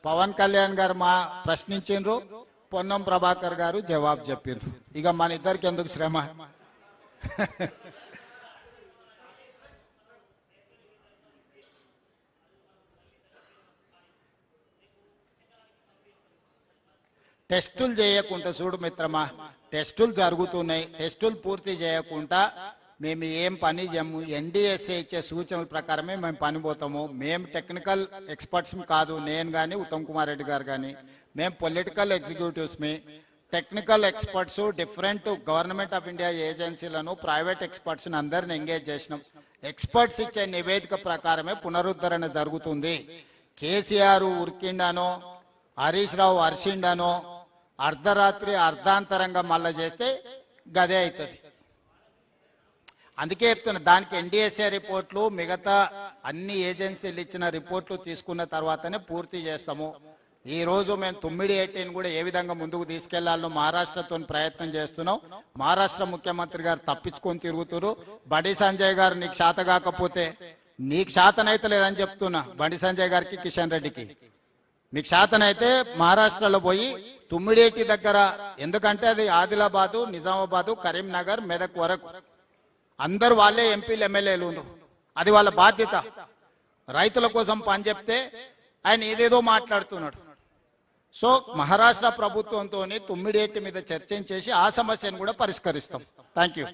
పవన్ కళ్యాణ్ గారు మా ప్రశ్నించారు, పొన్నం ప్రభాకర్ గారు జవాబు చెప్పారు. ఇక మన ఇద్దరికి ఎందుకు శ్రమ? టెస్టులు చేయకుండా చూడు మిత్రమా, టెస్టులు జరుగుతున్నాయి. టెస్టులు పూర్తి చేయకుండా మేము ఏం పని చేయము. ఎన్డీఎస్ఏ ఇచ్చే సూచనల ప్రకారమే మేము పని పోతాము. మేము టెక్నికల్ ఎక్స్పర్ట్స్ కాదు, నేను కానీ ఉత్తమ్ కుమార్ రెడ్డి గారు కానీ. మేము పొలిటికల్ ఎగ్జిక్యూటివ్స్మి. Technical experts different government of India ఏజెన్సీలను, ప్రైవేట్ ఎక్స్పర్ట్స్ని అందరిని ఎంగేజ్ చేసినాం. ఎక్స్పర్ట్స్ ఇచ్చే నివేదిక ప్రకారమే పునరుద్ధరణ జరుగుతుంది. కేసీఆర్ ఉరికిండానో, హరీష్ రావు అరిసిండానో, అర్ధరాత్రి అర్ధాంతరంగా మళ్ళా చేస్తే గదే అవుతుంది. అందుకే చెప్తున్నా, దానికి ఎన్డీఎస్ఏ రిపోర్ట్లు, మిగతా అన్ని ఏజెన్సీలు ఇచ్చిన రిపోర్ట్లు తీసుకున్న తర్వాతనే పూర్తి చేస్తాము. ఈ రోజు మేము 9/18 కూడా ఏ విధంగా ముందుకు తీసుకెళ్లాలో మహారాష్ట్రతో ప్రయత్నం చేస్తున్నాం. మహారాష్ట్ర ముఖ్యమంత్రి గారు తప్పించుకొని తిరుగుతున్నారు. బండి సంజయ్ గారు నీకు శాత కాకపోతే, నీకు శాతనైతే లేదని చెప్తున్నా బండి సంజయ్ గారికి, కిషన్ రెడ్డికి. మీకు శాతనైతే మహారాష్ట్రలో పోయి 9/18 దగ్గర, ఎందుకంటే అది ఆదిలాబాదు, నిజామాబాదు, కరీంనగర్, మెదక్ వరకు అందరు వాళ్ళే ఎంపీలు, ఎమ్మెల్యేలు. అది వాళ్ళ బాధ్యత. రైతుల కోసం పని చెప్తే ఆయన ఏదేదో మాట్లాడుతున్నాడు. సో మహారాష్ట్ర ప్రభుత్వంతో 9/18 మీద చర్చించేసి ఆ సమస్యను కూడా పరిష్కరిస్తాం. Thank you.